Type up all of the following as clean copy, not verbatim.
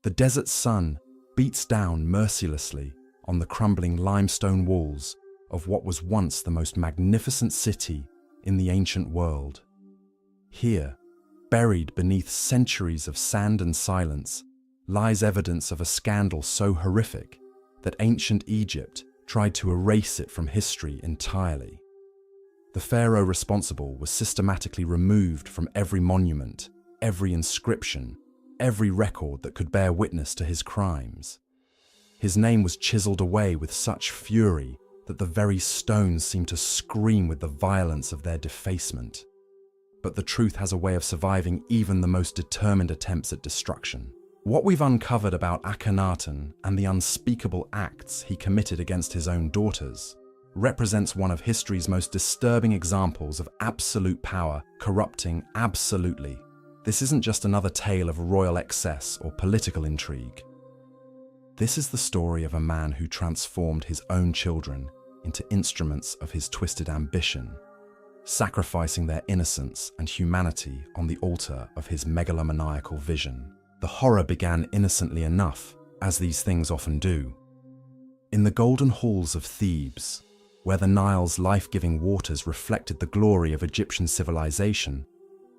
The desert sun beats down mercilessly on the crumbling limestone walls of what was once the most magnificent city in the ancient world. Here, buried beneath centuries of sand and silence, lies evidence of a scandal so horrific that ancient Egypt tried to erase it from history entirely. The pharaoh responsible was systematically removed from every monument, every inscription, every record that could bear witness to his crimes. His name was chiseled away with such fury that the very stones seemed to scream with the violence of their defacement. But the truth has a way of surviving even the most determined attempts at destruction. What we've uncovered about Akhenaten and the unspeakable acts he committed against his own daughters represents one of history's most disturbing examples of absolute power corrupting absolutely. This isn't just another tale of royal excess or political intrigue. This is the story of a man who transformed his own children into instruments of his twisted ambition, sacrificing their innocence and humanity on the altar of his megalomaniacal vision. The horror began innocently enough, as these things often do. In the golden halls of Thebes, where the Nile's life-giving waters reflected the glory of Egyptian civilization,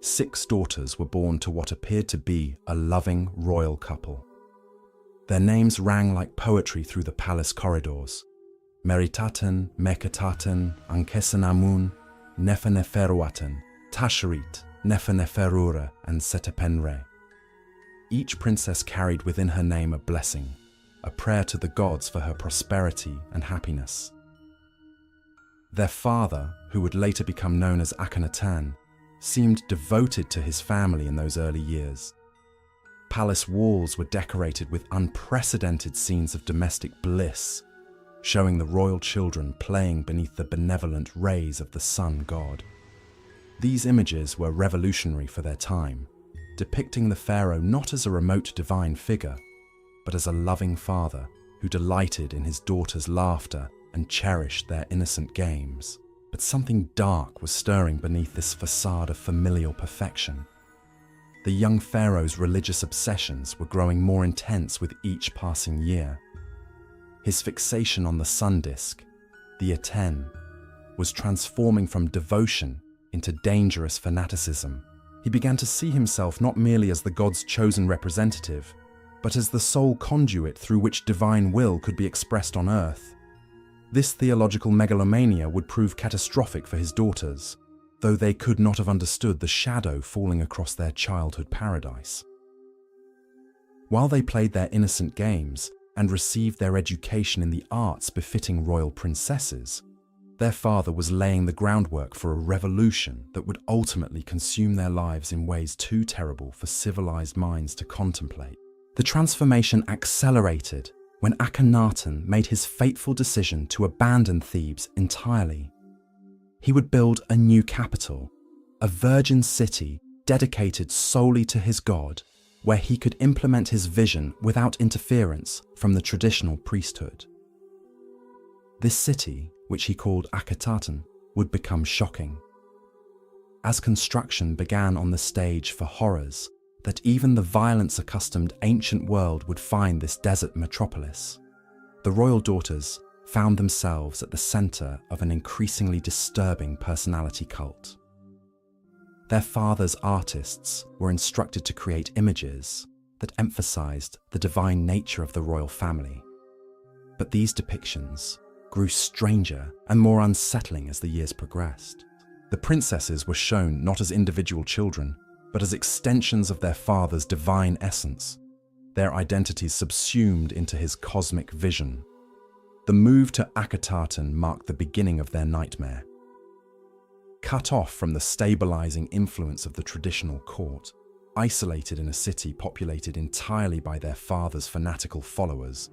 6 daughters were born to what appeared to be a loving royal couple. Their names rang like poetry through the palace corridors: Meritaten, Meketaten, Ankesenamun, Nefeneferuaten, Tasherit, Nefeneferura, and Setepenre. Each princess carried within her name a blessing, a prayer to the gods for her prosperity and happiness. Their father, who would later become known as Akhenaten, seemed devoted to his family in those early years. Palace walls were decorated with unprecedented scenes of domestic bliss, showing the royal children playing beneath the benevolent rays of the sun god. These images were revolutionary for their time, depicting the pharaoh not as a remote divine figure, but as a loving father who delighted in his daughters' laughter and cherished their innocent games. But something dark was stirring beneath this facade of familial perfection. The young pharaoh's religious obsessions were growing more intense with each passing year. His fixation on the sun disk, the Aten, was transforming from devotion into dangerous fanaticism. He began to see himself not merely as the god's chosen representative, but as the sole conduit through which divine will could be expressed on earth. This theological megalomania would prove catastrophic for his daughters, though they could not have understood the shadow falling across their childhood paradise. While they played their innocent games and received their education in the arts befitting royal princesses, their father was laying the groundwork for a revolution that would ultimately consume their lives in ways too terrible for civilized minds to contemplate. The transformation accelerated when Akhenaten made his fateful decision to abandon Thebes entirely. He would build a new capital, a virgin city dedicated solely to his god, where he could implement his vision without interference from the traditional priesthood. This city, which he called Akhenaten, would become shocking. As construction began on the stage for horrors that even the violence-accustomed ancient world would find this desert metropolis, the royal daughters found themselves at the center of an increasingly disturbing personality cult. Their father's artists were instructed to create images that emphasized the divine nature of the royal family. But these depictions grew stranger and more unsettling as the years progressed. The princesses were shown not as individual children, but as extensions of their father's divine essence, their identities subsumed into his cosmic vision. The move to Akhenaten marked the beginning of their nightmare. Cut off from the stabilizing influence of the traditional court, isolated in a city populated entirely by their father's fanatical followers,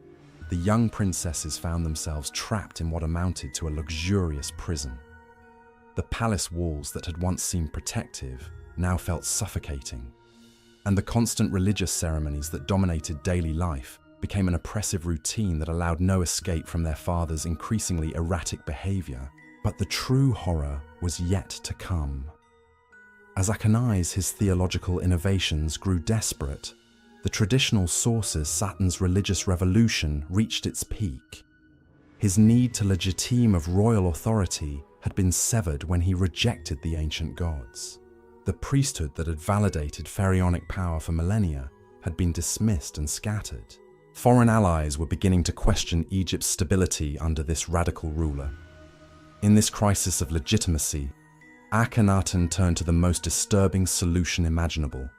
the young princesses found themselves trapped in what amounted to a luxurious prison. The palace walls that had once seemed protective now felt suffocating, and the constant religious ceremonies that dominated daily life became an oppressive routine that allowed no escape from their father's increasingly erratic behavior. But the true horror was yet to come. As Akhenaten, his theological innovations grew desperate, the traditional sources, Saturn's religious revolution reached its peak. His need to legitime of royal authority had been severed when he rejected the ancient gods. The priesthood that had validated pharaonic power for millennia had been dismissed and scattered. Foreign allies were beginning to question Egypt's stability under this radical ruler. In this crisis of legitimacy, Akhenaten turned to the most disturbing solution imaginable.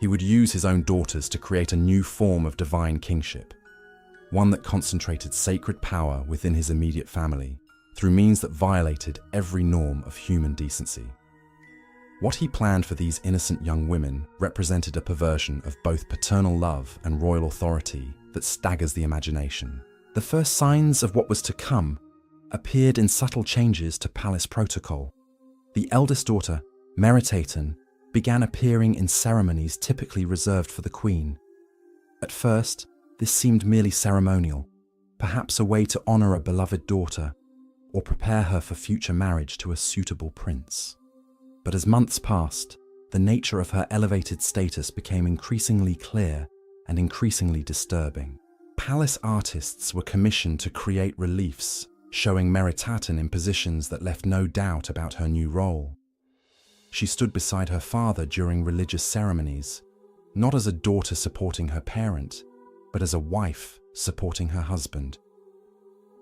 He would use his own daughters to create a new form of divine kingship, one that concentrated sacred power within his immediate family through means that violated every norm of human decency. What he planned for these innocent young women represented a perversion of both paternal love and royal authority that staggers the imagination. The first signs of what was to come appeared in subtle changes to palace protocol. The eldest daughter, Akhenaten, began appearing in ceremonies typically reserved for the queen. At first, this seemed merely ceremonial, perhaps a way to honor a beloved daughter or prepare her for future marriage to a suitable prince. But as months passed, the nature of her elevated status became increasingly clear and increasingly disturbing. Palace artists were commissioned to create reliefs showing Akhenaten in positions that left no doubt about her new role. She stood beside her father during religious ceremonies, not as a daughter supporting her parent, but as a wife supporting her husband.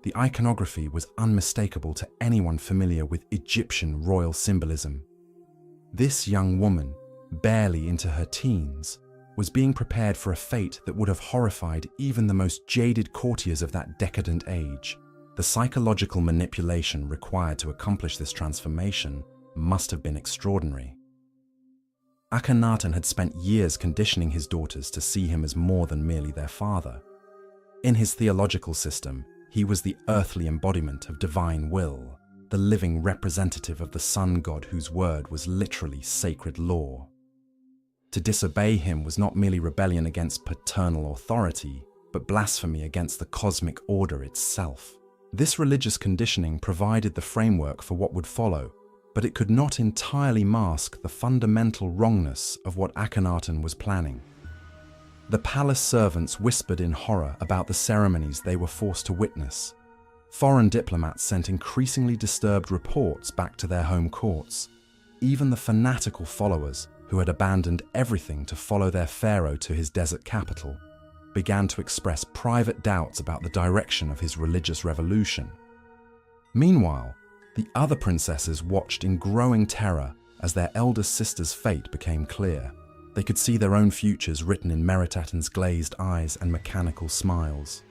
The iconography was unmistakable to anyone familiar with Egyptian royal symbolism. This young woman, barely into her teens, was being prepared for a fate that would have horrified even the most jaded courtiers of that decadent age. The psychological manipulation required to accomplish this transformation must have been extraordinary. Akhenaten had spent years conditioning his daughters to see him as more than merely their father. In his theological system, he was the earthly embodiment of divine will, the living representative of the sun god whose word was literally sacred law. To disobey him was not merely rebellion against paternal authority, but blasphemy against the cosmic order itself. This religious conditioning provided the framework for what would follow, but it could not entirely mask the fundamental wrongness of what Akhenaten was planning. The palace servants whispered in horror about the ceremonies they were forced to witness. Foreign diplomats sent increasingly disturbed reports back to their home courts. Even the fanatical followers, who had abandoned everything to follow their pharaoh to his desert capital, began to express private doubts about the direction of his religious revolution. Meanwhile, the other princesses watched in growing terror as their eldest sister's fate became clear. They could see their own futures written in Akhenaten's glazed eyes and mechanical smiles.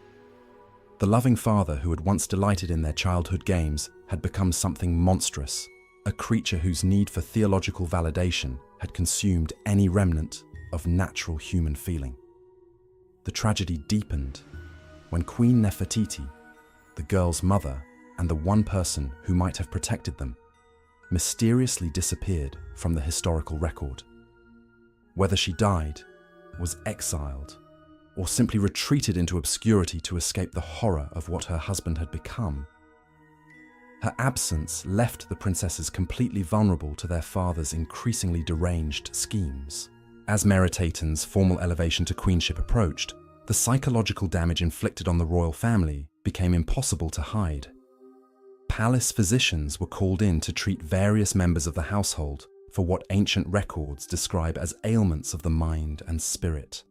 The loving father who had once delighted in their childhood games had become something monstrous, a creature whose need for theological validation had consumed any remnant of natural human feeling. The tragedy deepened when Queen Nefertiti, the girl's mother and the one person who might have protected them, mysteriously disappeared from the historical record. Whether she died, was exiled, or simply retreated into obscurity to escape the horror of what her husband had become, her absence left the princesses completely vulnerable to their father's increasingly deranged schemes. As Akhenaten's formal elevation to queenship approached, the psychological damage inflicted on the royal family became impossible to hide. Palace physicians were called in to treat various members of the household for what ancient records describe as ailments of the mind and spirit.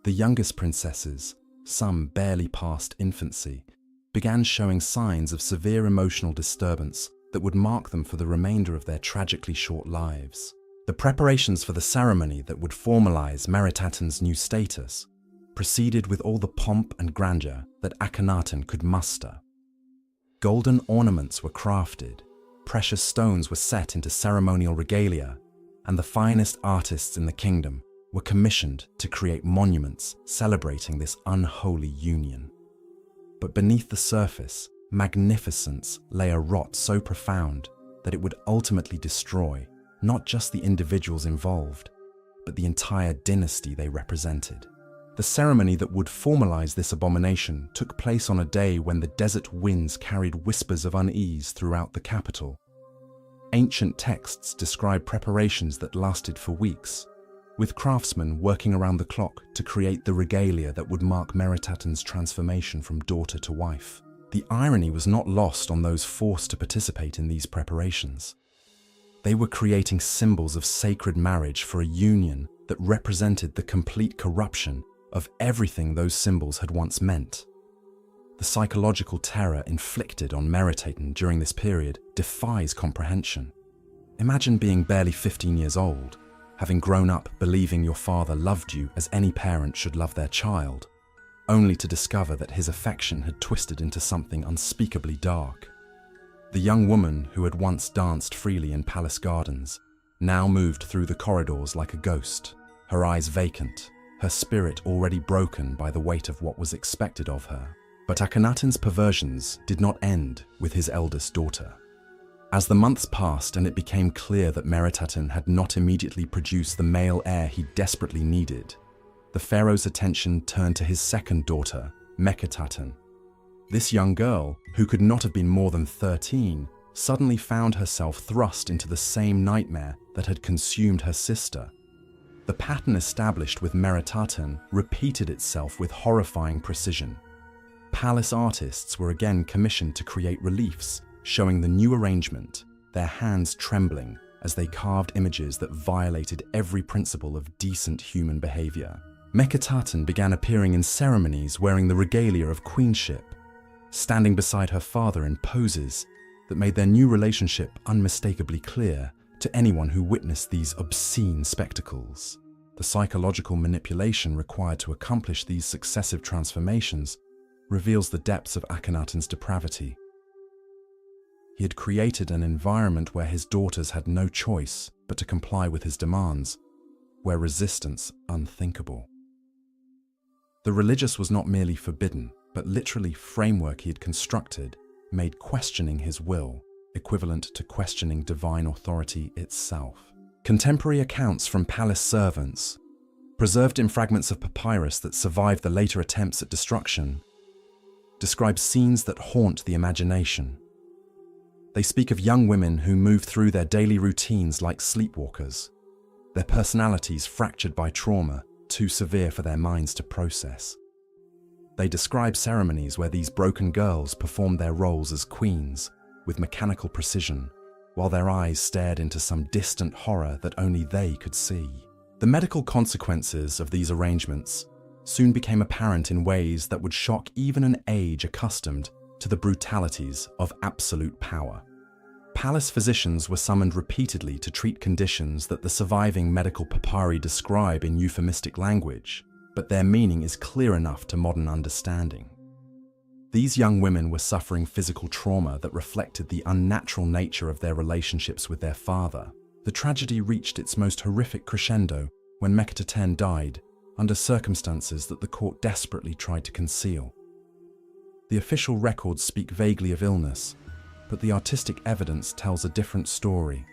The youngest princesses, some barely past infancy, began showing signs of severe emotional disturbance that would mark them for the remainder of their tragically short lives. The preparations for the ceremony that would formalize Akhenaten's new status proceeded with all the pomp and grandeur that Akhenaten could muster. Golden ornaments were crafted, precious stones were set into ceremonial regalia, and the finest artists in the kingdom were commissioned to create monuments celebrating this unholy union. But beneath the surface, magnificence lay a rot so profound that it would ultimately destroy not just the individuals involved, but the entire dynasty they represented. The ceremony that would formalize this abomination took place on a day when the desert winds carried whispers of unease throughout the capital. Ancient texts describe preparations that lasted for weeks, with craftsmen working around the clock to create the regalia that would mark Meritaten's transformation from daughter to wife. The irony was not lost on those forced to participate in these preparations. They were creating symbols of sacred marriage for a union that represented the complete corruption of everything those symbols had once meant. The psychological terror inflicted on Meritaten during this period defies comprehension. Imagine being barely 15 years old, having grown up believing your father loved you as any parent should love their child, only to discover that his affection had twisted into something unspeakably dark. The young woman who had once danced freely in palace gardens now moved through the corridors like a ghost, her eyes vacant, her spirit already broken by the weight of what was expected of her. But Akhenaten's perversions did not end with his eldest daughter. As the months passed and it became clear that Meritaten had not immediately produced the male heir he desperately needed, the pharaoh's attention turned to his second daughter, Akhenaten. This young girl, who could not have been more than 13, suddenly found herself thrust into the same nightmare that had consumed her sister. The pattern established with Meritaten repeated itself with horrifying precision. Palace artists were again commissioned to create reliefs showing the new arrangement, their hands trembling as they carved images that violated every principle of decent human behavior. Akhenaten began appearing in ceremonies wearing the regalia of queenship, standing beside her father in poses that made their new relationship unmistakably clear to anyone who witnessed these obscene spectacles. The psychological manipulation required to accomplish these successive transformations reveals the depths of Akhenaten's depravity. He had created an environment where his daughters had no choice but to comply with his demands, where resistance unthinkable. The religious was not merely forbidden, but literally framework he had constructed made questioning his will equivalent to questioning divine authority itself. Contemporary accounts from palace servants, preserved in fragments of papyrus that survived the later attempts at destruction, describe scenes that haunt the imagination. They speak of young women who move through their daily routines like sleepwalkers, their personalities fractured by trauma too severe for their minds to process. They describe ceremonies where these broken girls performed their roles as queens with mechanical precision, while their eyes stared into some distant horror that only they could see. The medical consequences of these arrangements soon became apparent in ways that would shock even an age accustomed to the brutalities of absolute power. Palace physicians were summoned repeatedly to treat conditions that the surviving medical papyri describe in euphemistic language, but their meaning is clear enough to modern understanding. These young women were suffering physical trauma that reflected the unnatural nature of their relationships with their father. The tragedy reached its most horrific crescendo when Akhenaten died under circumstances that the court desperately tried to conceal. The official records speak vaguely of illness, but the artistic evidence tells a different story.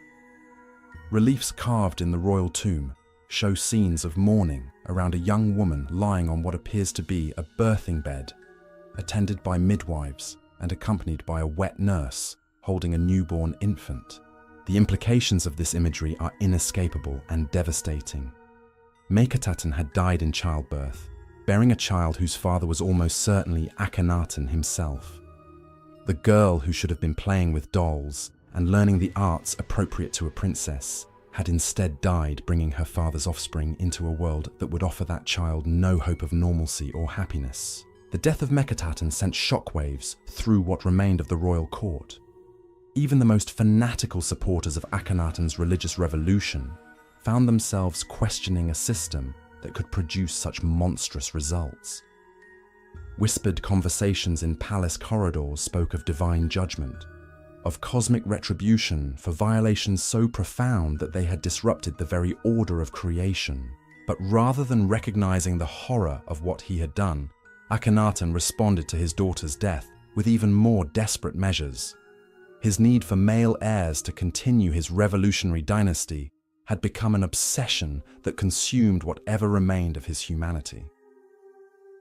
Reliefs carved in the royal tomb show scenes of mourning around a young woman lying on what appears to be a birthing bed, attended by midwives and accompanied by a wet nurse holding a newborn infant. The implications of this imagery are inescapable and devastating. Akhenaten had died in childbirth, bearing a child whose father was almost certainly Akhenaten himself. The girl who should have been playing with dolls and learning the arts appropriate to a princess had instead died, bringing her father's offspring into a world that would offer that child no hope of normalcy or happiness. The death of Akhenaten sent shockwaves through what remained of the royal court. Even the most fanatical supporters of Akhenaten's religious revolution found themselves questioning a system that could produce such monstrous results. Whispered conversations in palace corridors spoke of divine judgment, of cosmic retribution for violations so profound that they had disrupted the very order of creation. But rather than recognizing the horror of what he had done, Akhenaten responded to his daughter's death with even more desperate measures. His need for male heirs to continue his revolutionary dynasty had become an obsession that consumed whatever remained of his humanity.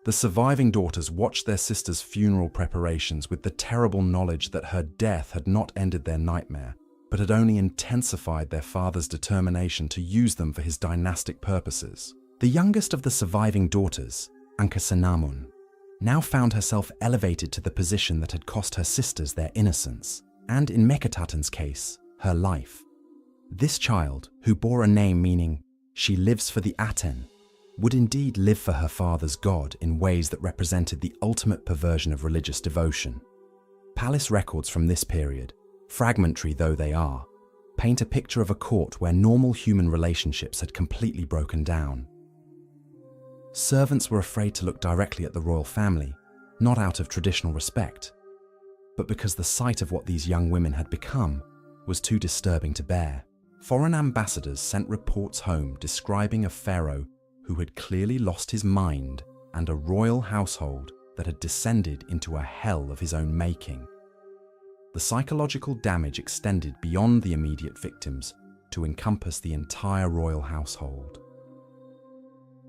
The surviving daughters watched their sister's funeral preparations with the terrible knowledge that her death had not ended their nightmare, but had only intensified their father's determination to use them for his dynastic purposes. The youngest of the surviving daughters, Akhenaten, now found herself elevated to the position that had cost her sisters their innocence, and in Akhenaten's case, her life. This child, who bore a name meaning, "she lives for the Aten," would indeed live for her father's god in ways that represented the ultimate perversion of religious devotion. Palace records from this period, fragmentary though they are, paint a picture of a court where normal human relationships had completely broken down. Servants were afraid to look directly at the royal family, not out of traditional respect, but because the sight of what these young women had become was too disturbing to bear. Foreign ambassadors sent reports home describing a pharaoh who had clearly lost his mind and a royal household that had descended into a hell of his own making. The psychological damage extended beyond the immediate victims to encompass the entire royal household.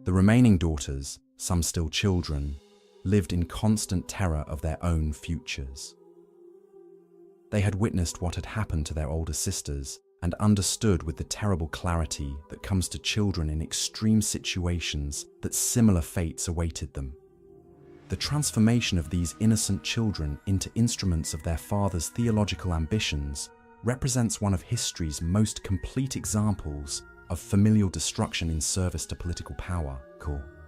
The remaining daughters, some still children, lived in constant terror of their own futures. They had witnessed what had happened to their older sisters and understood with the terrible clarity that comes to children in extreme situations that similar fates awaited them. The transformation of these innocent children into instruments of their father's theological ambitions represents one of history's most complete examples of familial destruction in service to political power.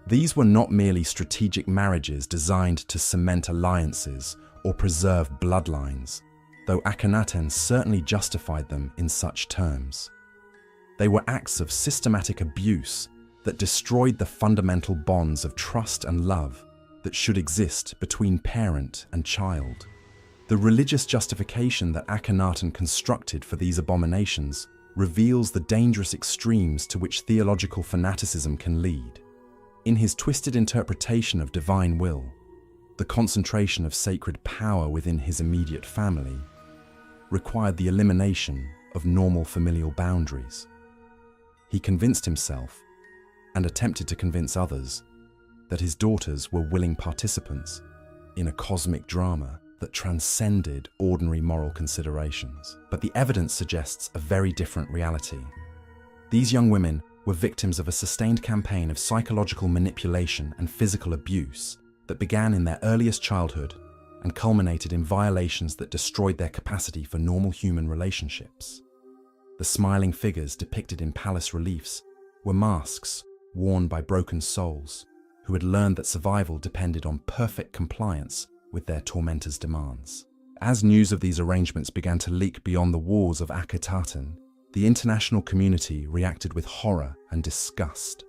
These were not merely strategic marriages designed to cement alliances or preserve bloodlines, though Akhenaten certainly justified them in such terms. They were acts of systematic abuse that destroyed the fundamental bonds of trust and love that should exist between parent and child. The religious justification that Akhenaten constructed for these abominations reveals the dangerous extremes to which theological fanaticism can lead. In his twisted interpretation of divine will, the concentration of sacred power within his immediate family required the elimination of normal familial boundaries. He convinced himself, and attempted to convince others, that his daughters were willing participants in a cosmic drama that transcended ordinary moral considerations. But the evidence suggests a very different reality. These young women were victims of a sustained campaign of psychological manipulation and physical abuse that began in their earliest childhood and culminated in violations that destroyed their capacity for normal human relationships. The smiling figures depicted in palace reliefs were masks worn by broken souls who had learned that survival depended on perfect compliance with their tormentors' demands. As news of these arrangements began to leak beyond the walls of Akhenaten, the international community reacted with horror and disgust.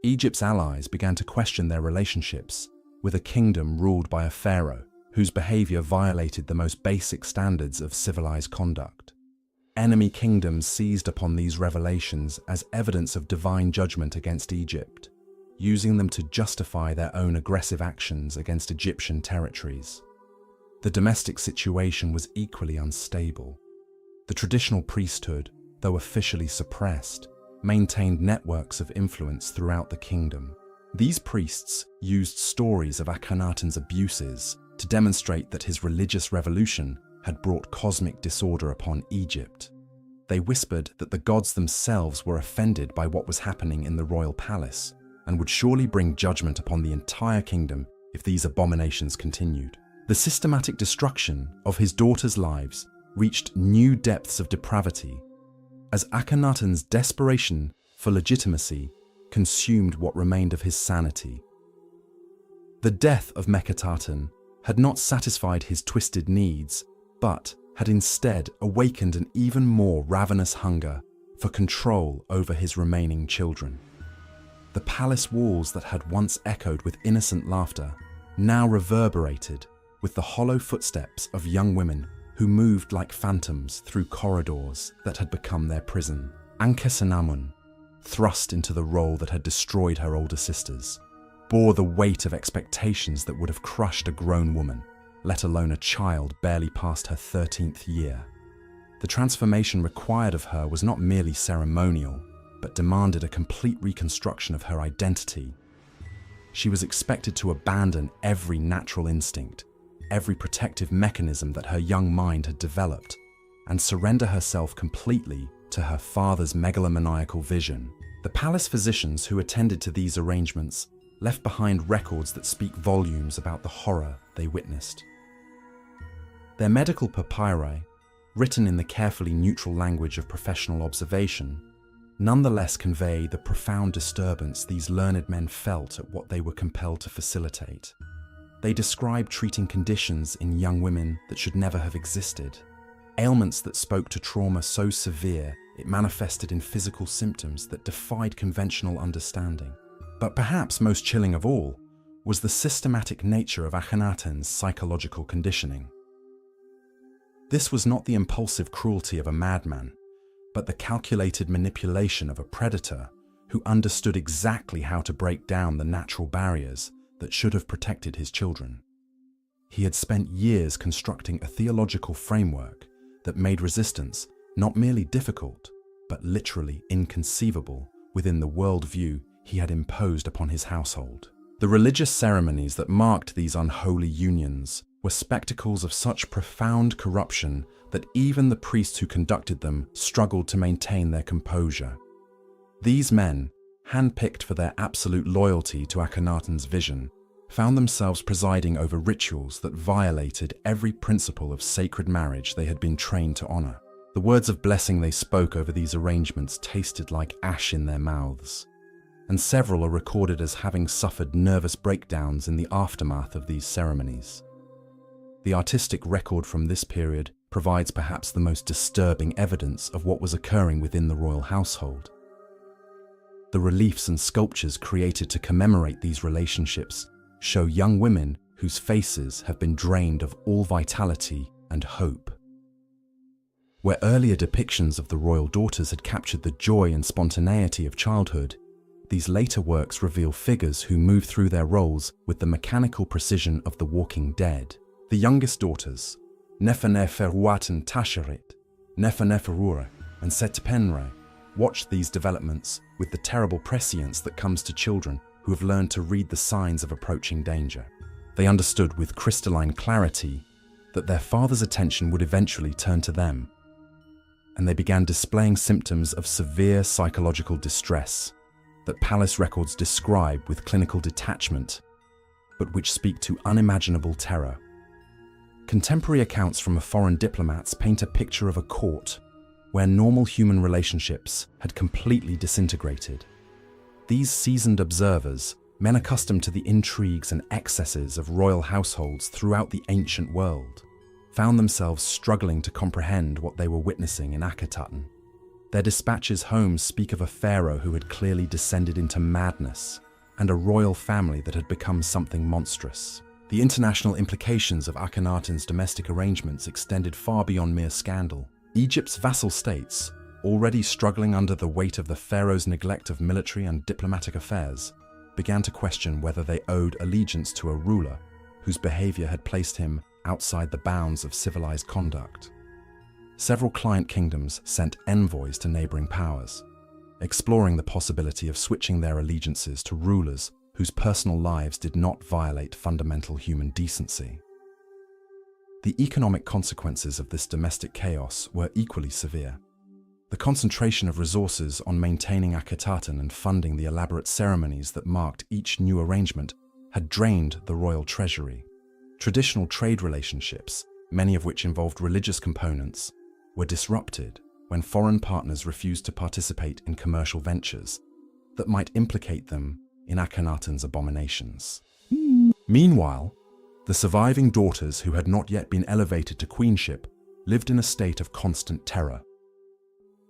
Egypt's allies began to question their relationships with a kingdom ruled by a pharaoh whose behavior violated the most basic standards of civilized conduct. Enemy kingdoms seized upon these revelations as evidence of divine judgment against Egypt, using them to justify their own aggressive actions against Egyptian territories. The domestic situation was equally unstable. The traditional priesthood, though officially suppressed, maintained networks of influence throughout the kingdom. These priests used stories of Akhenaten's abuses to demonstrate that his religious revolution had brought cosmic disorder upon Egypt. They whispered that the gods themselves were offended by what was happening in the royal palace and would surely bring judgment upon the entire kingdom if these abominations continued. The systematic destruction of his daughters' lives reached new depths of depravity as Akhenaten's desperation for legitimacy consumed what remained of his sanity. The death of Akhenaten had not satisfied his twisted needs, but had instead awakened an even more ravenous hunger for control over his remaining children. The palace walls that had once echoed with innocent laughter now reverberated with the hollow footsteps of young women who moved like phantoms through corridors that had become their prison. Akhenaten, thrust into the role that had destroyed her older sisters, bore the weight of expectations that would have crushed a grown woman, let alone a child barely past her 13th year. The transformation required of her was not merely ceremonial, but demanded a complete reconstruction of her identity. She was expected to abandon every natural instinct, every protective mechanism that her young mind had developed, and surrender herself completely to her father's megalomaniacal vision. The palace physicians who attended to these arrangements left behind records that speak volumes about the horror they witnessed. Their medical papyri, written in the carefully neutral language of professional observation, nonetheless convey the profound disturbance these learned men felt at what they were compelled to facilitate. They describe treating conditions in young women that should never have existed, ailments that spoke to trauma so severe it manifested in physical symptoms that defied conventional understanding. But perhaps most chilling of all was the systematic nature of Akhenaten's psychological conditioning. This was not the impulsive cruelty of a madman, but the calculated manipulation of a predator who understood exactly how to break down the natural barriers that should have protected his children. He had spent years constructing a theological framework that made resistance not merely difficult, but literally inconceivable within the worldview he had imposed upon his household. The religious ceremonies that marked these unholy unions were spectacles of such profound corruption that even the priests who conducted them struggled to maintain their composure. These men, handpicked for their absolute loyalty to Akhenaten's vision, found themselves presiding over rituals that violated every principle of sacred marriage they had been trained to honor. The words of blessing they spoke over these arrangements tasted like ash in their mouths, and several are recorded as having suffered nervous breakdowns in the aftermath of these ceremonies. The artistic record from this period provides perhaps the most disturbing evidence of what was occurring within the royal household. The reliefs and sculptures created to commemorate these relationships show young women whose faces have been drained of all vitality and hope. Where earlier depictions of the royal daughters had captured the joy and spontaneity of childhood, these later works reveal figures who move through their roles with the mechanical precision of the walking dead. The youngest daughters, Neferuaten Tasherit, Neferurure, and Setpenre, watched these developments with the terrible prescience that comes to children who have learned to read the signs of approaching danger. They understood with crystalline clarity that their father's attention would eventually turn to them, and they began displaying symptoms of severe psychological distress that palace records describe with clinical detachment, but which speak to unimaginable terror. Contemporary accounts from foreign diplomats paint a picture of a court where normal human relationships had completely disintegrated. These seasoned observers, men accustomed to the intrigues and excesses of royal households throughout the ancient world, found themselves struggling to comprehend what they were witnessing in Akhenaten. Their dispatches home speak of a pharaoh who had clearly descended into madness, and a royal family that had become something monstrous. The international implications of Akhenaten's domestic arrangements extended far beyond mere scandal. Egypt's vassal states, already struggling under the weight of the pharaoh's neglect of military and diplomatic affairs, began to question whether they owed allegiance to a ruler whose behavior had placed him outside the bounds of civilized conduct. Several client kingdoms sent envoys to neighboring powers, exploring the possibility of switching their allegiances to rulers whose personal lives did not violate fundamental human decency. The economic consequences of this domestic chaos were equally severe. The concentration of resources on maintaining Akhenaten and funding the elaborate ceremonies that marked each new arrangement had drained the royal treasury. Traditional trade relationships, many of which involved religious components, were disrupted when foreign partners refused to participate in commercial ventures that might implicate them in Akhenaten's abominations. Meanwhile, the surviving daughters who had not yet been elevated to queenship lived in a state of constant terror.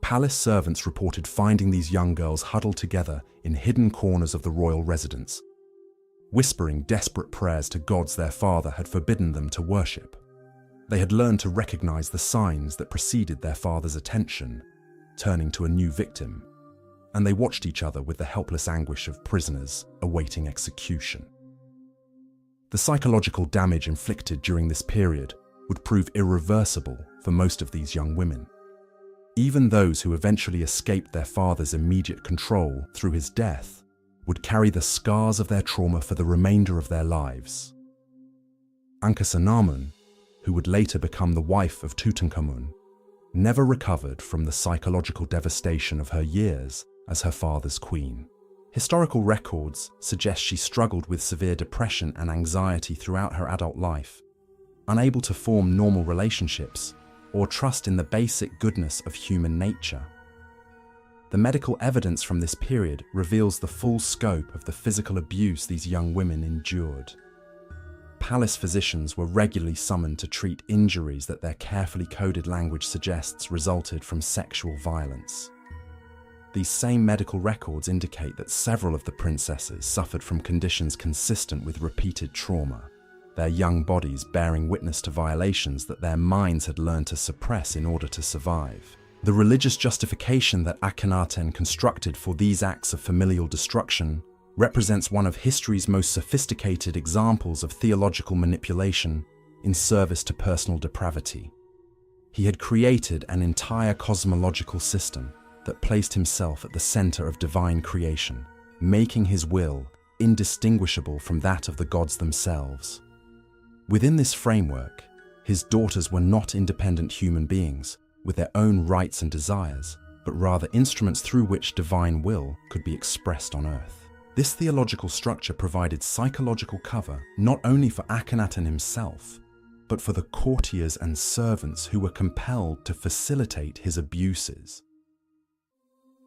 Palace servants reported finding these young girls huddled together in hidden corners of the royal residence, whispering desperate prayers to gods their father had forbidden them to worship. They had learned to recognize the signs that preceded their father's attention, turning to a new victim, and they watched each other with the helpless anguish of prisoners awaiting execution. The psychological damage inflicted during this period would prove irreversible for most of these young women. Even those who eventually escaped their father's immediate control through his death would carry the scars of their trauma for the remainder of their lives. Akhenaten, who would later become the wife of Tutankhamun, never recovered from the psychological devastation of her years as her father's queen. Historical records suggest she struggled with severe depression and anxiety throughout her adult life, unable to form normal relationships or trust in the basic goodness of human nature. The medical evidence from this period reveals the full scope of the physical abuse these young women endured. Palace physicians were regularly summoned to treat injuries that their carefully coded language suggests resulted from sexual violence. These same medical records indicate that several of the princesses suffered from conditions consistent with repeated trauma, their young bodies bearing witness to violations that their minds had learned to suppress in order to survive. The religious justification that Akhenaten constructed for these acts of familial destruction represents one of history's most sophisticated examples of theological manipulation in service to personal depravity. He had created an entire cosmological system that placed himself at the center of divine creation, making his will indistinguishable from that of the gods themselves. Within this framework, his daughters were not independent human beings with their own rights and desires, but rather instruments through which divine will could be expressed on earth. This theological structure provided psychological cover not only for Akhenaten himself, but for the courtiers and servants who were compelled to facilitate his abuses.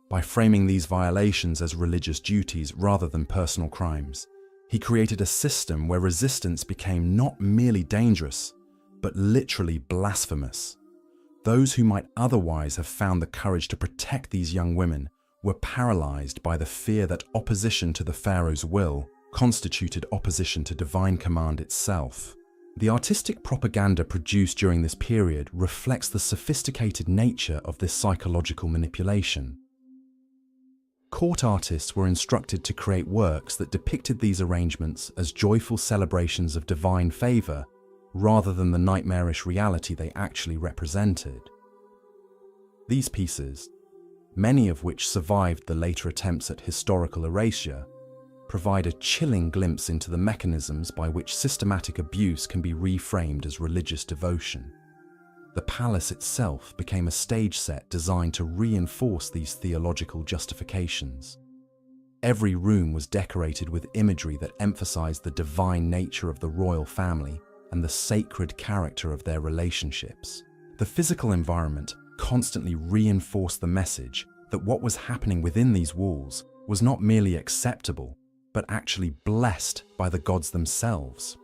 By framing these violations as religious duties rather than personal crimes, he created a system where resistance became not merely dangerous, but literally blasphemous. Those who might otherwise have found the courage to protect these young women were paralyzed by the fear that opposition to the pharaoh's will constituted opposition to divine command itself. The artistic propaganda produced during this period reflects the sophisticated nature of this psychological manipulation. Court artists were instructed to create works that depicted these arrangements as joyful celebrations of divine favor rather than the nightmarish reality they actually represented. These pieces, many of which survived the later attempts at historical erasure, provide a chilling glimpse into the mechanisms by which systematic abuse can be reframed as religious devotion. The palace itself became a stage set designed to reinforce these theological justifications. Every room was decorated with imagery that emphasized the divine nature of the royal family and the sacred character of their relationships. The physical environment constantly reinforced the message that what was happening within these walls was not merely acceptable, but actually blessed by the gods themselves.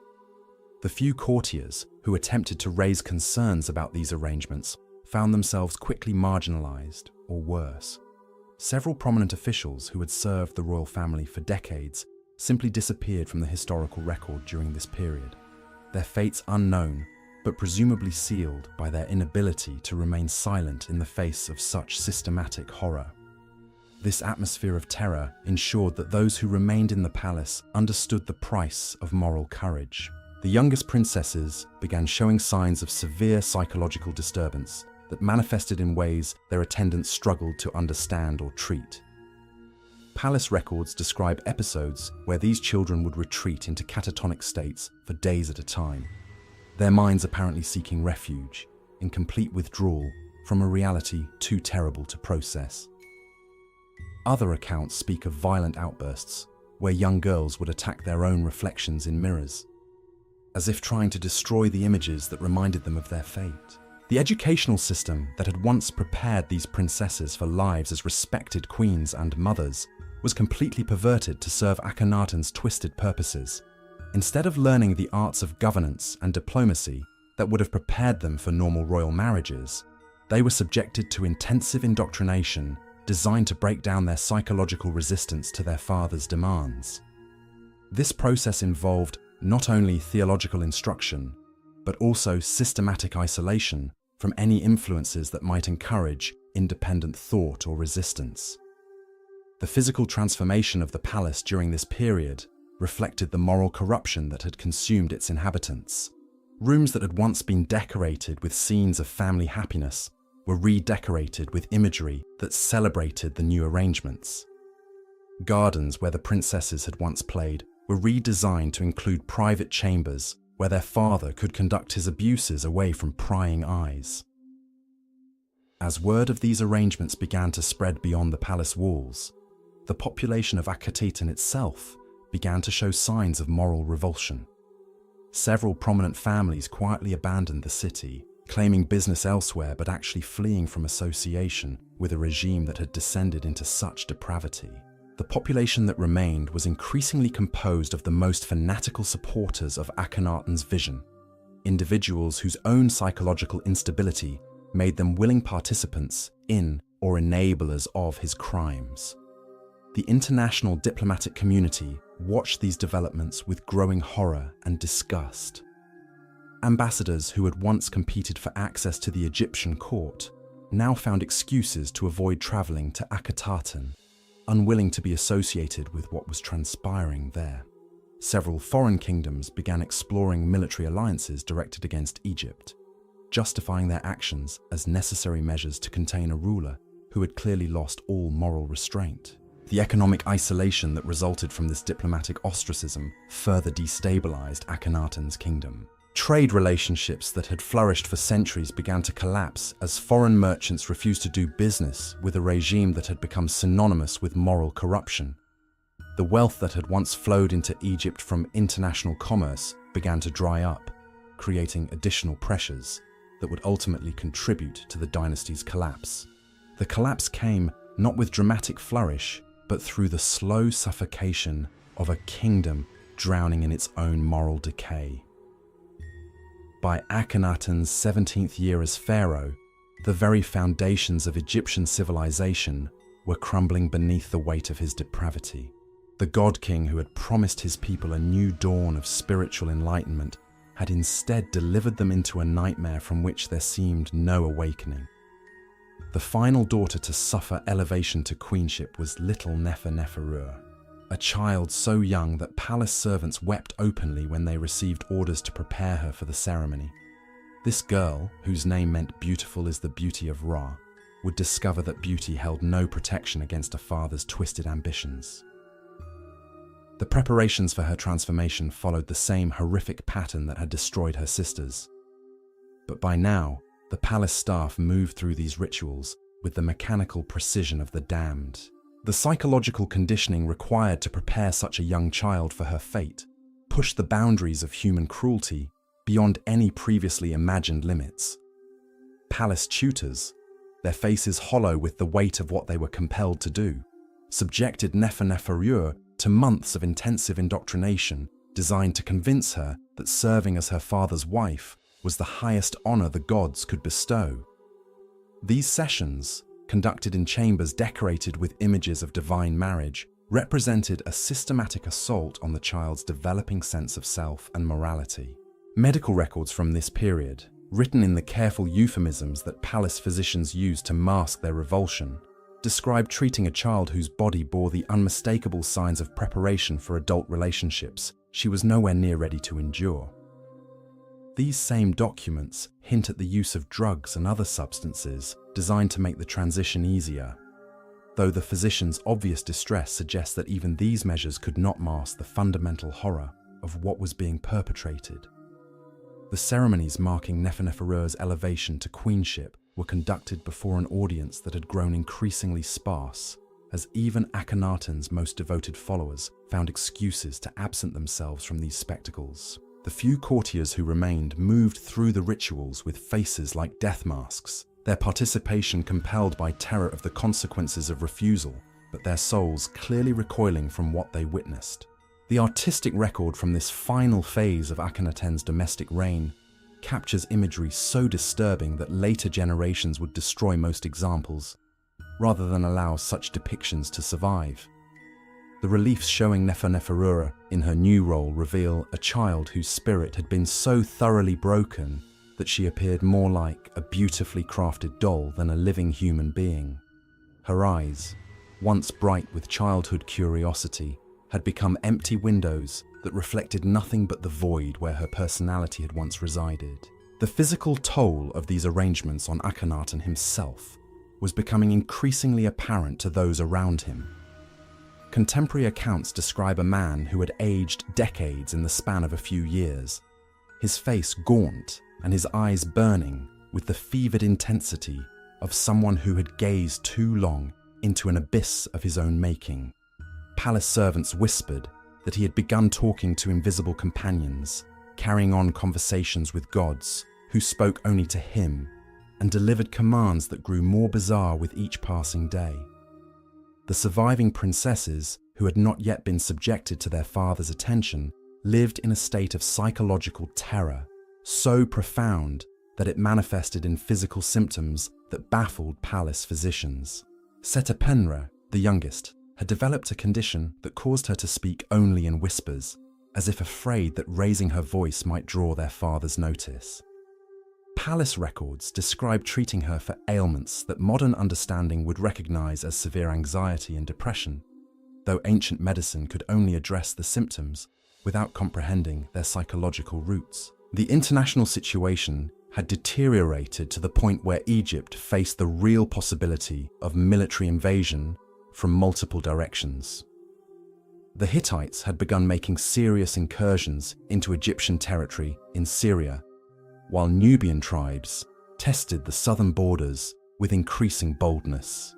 The few courtiers who attempted to raise concerns about these arrangements found themselves quickly marginalized, or worse. Several prominent officials who had served the royal family for decades simply disappeared from the historical record during this period, their fates unknown, but presumably sealed by their inability to remain silent in the face of such systematic horror. This atmosphere of terror ensured that those who remained in the palace understood the price of moral courage. The youngest princesses began showing signs of severe psychological disturbance that manifested in ways their attendants struggled to understand or treat. Palace records describe episodes where these children would retreat into catatonic states for days at a time, their minds apparently seeking refuge, in complete withdrawal from a reality too terrible to process. Other accounts speak of violent outbursts, where young girls would attack their own reflections in mirrors, as if trying to destroy the images that reminded them of their fate. The educational system that had once prepared these princesses for lives as respected queens and mothers was completely perverted to serve Akhenaten's twisted purposes. Instead of learning the arts of governance and diplomacy that would have prepared them for normal royal marriages, they were subjected to intensive indoctrination designed to break down their psychological resistance to their father's demands. This process involved not only theological instruction, but also systematic isolation from any influences that might encourage independent thought or resistance. The physical transformation of the palace during this period reflected the moral corruption that had consumed its inhabitants. Rooms that had once been decorated with scenes of family happiness were redecorated with imagery that celebrated the new arrangements. Gardens where the princesses had once played were redesigned to include private chambers where their father could conduct his abuses away from prying eyes. As word of these arrangements began to spread beyond the palace walls, the population of Akhenaten itself began to show signs of moral revulsion. Several prominent families quietly abandoned the city, claiming business elsewhere but actually fleeing from association with a regime that had descended into such depravity. The population that remained was increasingly composed of the most fanatical supporters of Akhenaten's vision, individuals whose own psychological instability made them willing participants in or enablers of his crimes. The international diplomatic community watched these developments with growing horror and disgust. Ambassadors who had once competed for access to the Egyptian court now found excuses to avoid traveling to Akhenaten, unwilling to be associated with what was transpiring there. Several foreign kingdoms began exploring military alliances directed against Egypt, justifying their actions as necessary measures to contain a ruler who had clearly lost all moral restraint. The economic isolation that resulted from this diplomatic ostracism further destabilized Akhenaten's kingdom. Trade relationships that had flourished for centuries began to collapse as foreign merchants refused to do business with a regime that had become synonymous with moral corruption. The wealth that had once flowed into Egypt from international commerce began to dry up, creating additional pressures that would ultimately contribute to the dynasty's collapse. The collapse came not with dramatic flourish, but through the slow suffocation of a kingdom drowning in its own moral decay. By Akhenaten's 17th year as pharaoh, the very foundations of Egyptian civilization were crumbling beneath the weight of his depravity. The god-king who had promised his people a new dawn of spiritual enlightenment had instead delivered them into a nightmare from which there seemed no awakening. The final daughter to suffer elevation to queenship was little Nefer-Neferu, a child so young that palace servants wept openly when they received orders to prepare her for the ceremony. This girl, whose name meant beautiful is the beauty of Ra, would discover that beauty held no protection against a father's twisted ambitions. The preparations for her transformation followed the same horrific pattern that had destroyed her sisters. But by now, the palace staff moved through these rituals with the mechanical precision of the damned. The psychological conditioning required to prepare such a young child for her fate pushed the boundaries of human cruelty beyond any previously imagined limits. Palace tutors, their faces hollow with the weight of what they were compelled to do, subjected Nefer-Neferu to months of intensive indoctrination designed to convince her that serving as her father's wife was the highest honor the gods could bestow. These sessions, conducted in chambers decorated with images of divine marriage, represented a systematic assault on the child's developing sense of self and morality. Medical records from this period, written in the careful euphemisms that palace physicians used to mask their revulsion, described treating a child whose body bore the unmistakable signs of preparation for adult relationships she was nowhere near ready to endure. These same documents hint at the use of drugs and other substances designed to make the transition easier, though the physician's obvious distress suggests that even these measures could not mask the fundamental horror of what was being perpetrated. The ceremonies marking Nefer-Neferu's elevation to queenship were conducted before an audience that had grown increasingly sparse, as even Akhenaten's most devoted followers found excuses to absent themselves from these spectacles. The few courtiers who remained moved through the rituals with faces like death masks, their participation compelled by terror of the consequences of refusal, but their souls clearly recoiling from what they witnessed. The artistic record from this final phase of Akhenaten's domestic reign captures imagery so disturbing that later generations would destroy most examples, rather than allow such depictions to survive. The reliefs showing Nefer-Neferu in her new role reveal a child whose spirit had been so thoroughly broken that she appeared more like a beautifully crafted doll than a living human being. Her eyes, once bright with childhood curiosity, had become empty windows that reflected nothing but the void where her personality had once resided. The physical toll of these arrangements on Akhenaten himself was becoming increasingly apparent to those around him. Contemporary accounts describe a man who had aged decades in the span of a few years, his face gaunt and his eyes burning with the fevered intensity of someone who had gazed too long into an abyss of his own making. Palace servants whispered that he had begun talking to invisible companions, carrying on conversations with gods who spoke only to him, and delivered commands that grew more bizarre with each passing day. The surviving princesses, who had not yet been subjected to their father's attention, lived in a state of psychological terror, so profound that it manifested in physical symptoms that baffled palace physicians. Setapenra, the youngest, had developed a condition that caused her to speak only in whispers, as if afraid that raising her voice might draw their father's notice. Palace records describe treating her for ailments that modern understanding would recognize as severe anxiety and depression, though ancient medicine could only address the symptoms without comprehending their psychological roots. The international situation had deteriorated to the point where Egypt faced the real possibility of military invasion from multiple directions. The Hittites had begun making serious incursions into Egyptian territory in Syria, while Nubian tribes tested the southern borders with increasing boldness.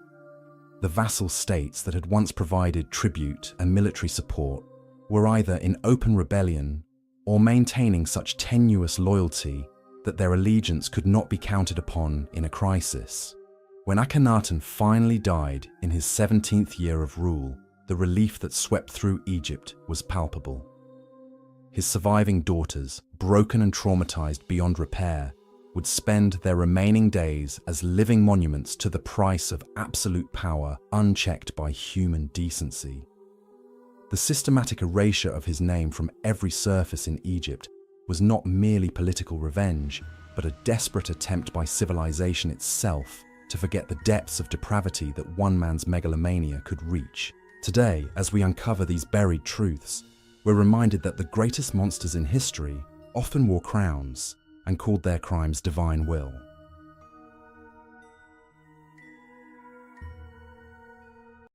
The vassal states that had once provided tribute and military support were either in open rebellion or maintaining such tenuous loyalty that their allegiance could not be counted upon in a crisis. When Akhenaten finally died in his 17th year of rule, the relief that swept through Egypt was palpable. His surviving daughters, broken and traumatized beyond repair, would spend their remaining days as living monuments to the price of absolute power unchecked by human decency. The systematic erasure of his name from every surface in Egypt was not merely political revenge, but a desperate attempt by civilization itself to forget the depths of depravity that one man's megalomania could reach. Today, as we uncover these buried truths, we're reminded that the greatest monsters in history often wore crowns and called their crimes divine will.